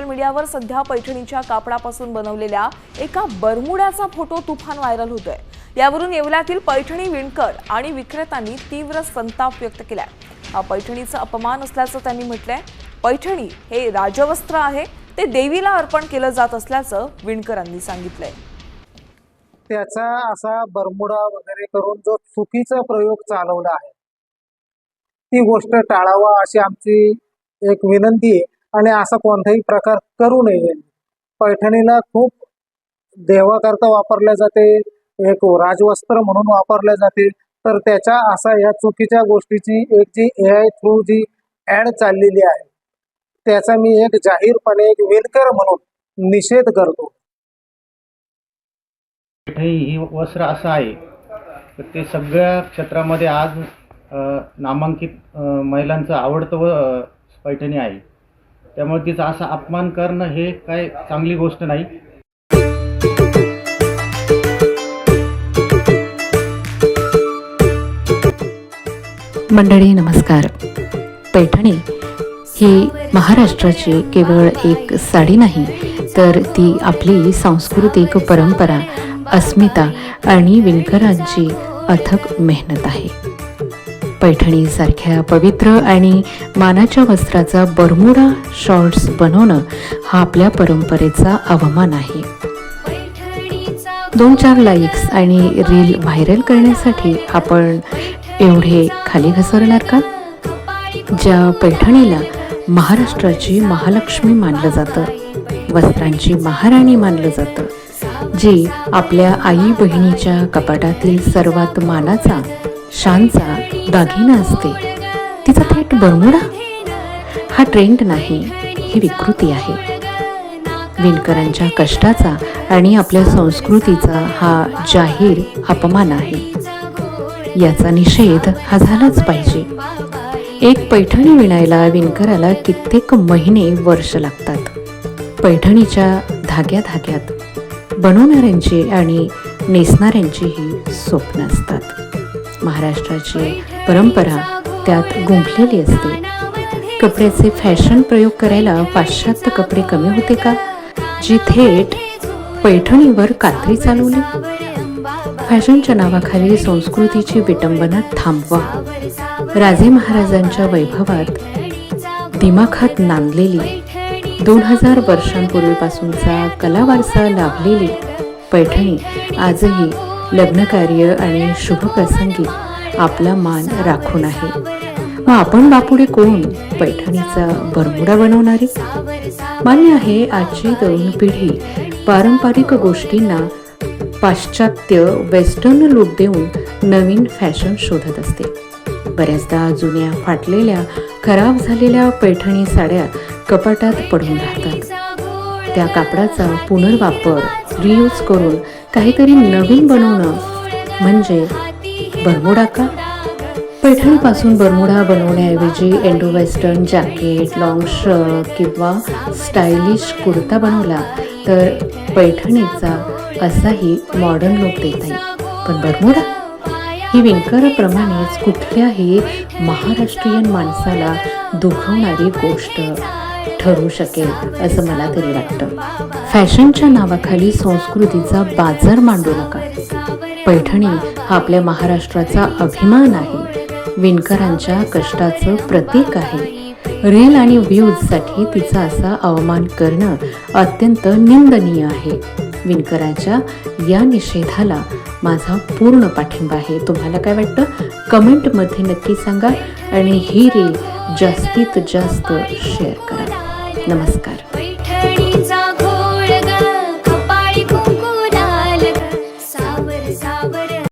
मीडियावर सध्या पैठणीच्या कापडापासून बनवलेल्या एका बरमुड्याचा फोटो तुफान व्हायरल होतोय। यावरून येवल्यातील पैठणी विणकर आणि विक्रेत्यांनी तीव्र संताप व्यक्त केलाय। हा पैठणीचा अपमान असल्याचं त्यांनी म्हटलंय। पैठणी हे राजवस्त्र आहे, ते देवीला अर्पण केलं जात असल्याचं विणकरांनी सांगितलंय। त्याचा असा बरमुडा वगैरे करून जो चुकीचा प्रयोग चालवला आहे ती गोष्ट टाळावा अशी आमची एक विनंती आहे। आणि असा कोणताही प्रकार करू नये। पैठणीला खूप देवाकरता वापरले जाते, एक राजवस्त्र म्हणून वापरले जाते, तर त्याच्या असा या चुकीच्या गोष्टीची एक जी AI थ्रू जी ॲड चाललेली आहे त्याचा मी एक जाहीरपणे एक विणकर म्हणून निषेध करतो। पैठणी ही वस्त्र असं आहे तर ते सगळ्या क्षेत्रामध्ये आज नामांकित महिलांचं आवडतं पैठणी आहे, त्यामुळे तिचा असा अपमान करणं हे काय चांगली गोष्ट नाही। मंडळी नमस्कार। पैठणी ही महाराष्ट्राची केवळ एक साडी नाही, तर ती आपली सांस्कृतिक परंपरा, अस्मिता आणि विणकरांची अथक मेहनत आहे। पैठणीसारख्या पवित्र आणि मानाच्या वस्त्राचा बरमुडा शॉर्ट्स बनवणं हा आपल्या परंपरेचा अवमान आहे। 2-4 लाईक्स आणि रील व्हायरल करण्यासाठी आपण एवढे खाली घसरणार का? ज्या पैठणीला महाराष्ट्राची महालक्ष्मी मानलं जातं, वस्त्रांची महाराणी मानलं जातं, जी आपल्या आई बहिणीच्या कपाटातील सर्वात मानाचा शानचा दागिना असते, तिचा थेट बरमुडा? हा ट्रेंड नाही, ही विकृती आहे। विणकरांच्या कष्टाचा आणि आपल्या संस्कृतीचा हा जाहीर अपमान आहे। याचा निषेध हा झालाच पाहिजे। एक पैठणी विणायला विणकराला कित्येक महिने वर्ष लागतात। पैठणीच्या धाग्यात बनवणाऱ्यांची आणि नेसणाऱ्यांची ही स्वप्न असतात। महाराष्ट्राची परंपरा त्यात गुंफलेली असते। कपड्याचे फॅशन प्रयोग करायला पाश्चात्य कपडे कमी होते का, जी थेट पैठणीवर कात्री चालवली? फॅशनच्या नावाखाली संस्कृतीची विटंबना थांबवा। राजे महाराजांच्या वैभवात दिमाखात नांदलेली 2000 वर्षांपूर्वीपासूनचा कलावारसा लाभलेली पैठणी आजही लग्नकार्य आणि शुभप्रसंगी आपला मान राखून आहे। मग आपण बापुडे कोण पैठणीचा बरमुडा बनवणारी? मान्य आहे, आजची तरुण पिढी पारंपरिक गोष्टींना पाश्चात्य वेस्टर्न लूक देऊन नवीन फॅशन शोधत असते। बऱ्याचदा जुन्या फाटलेल्या खराब झालेल्या पैठणी साड्या कपाटात पडून राहतात। त्या कापडाचा पुनर्वापर रियूज करून काहीतरी नवीन बनवणं म्हणजे बरमुडा का? पैठणीपासून बरमुडा बनवण्याऐवजी Indo western jacket, long shirt किंवा स्टायलिश कुर्ता बनवला तर पैठणीचा असाही मॉडर्न लुक देता येईल। पण बरमुडा ही विणकराप्रमाणेच कुठल्याही महाराष्ट्रीयन माणसाला दुखवणारी गोष्ट ठरू शकेल असं मला तरी वाटतं। फॅशनच्या नावाखाली संस्कृतीचा बाजार मांडू नका। पैठणी हा आपल्या महाराष्ट्राचा अभिमान आहे, विणकरांच्या कष्टाचं प्रतीक आहे। रील आणि व्ह्यूजसाठी तिचा असा अवमान करणं अत्यंत निंदनीय आहे। विणकराच्या या निषेधाला माझा पूर्ण पाठिंबा आहे। तुम्हाला काय वाटतं? कमेंटमध्ये नक्की सांगा आणि ही रील जास्तीत जास्त शेअर करा। नमस्कार।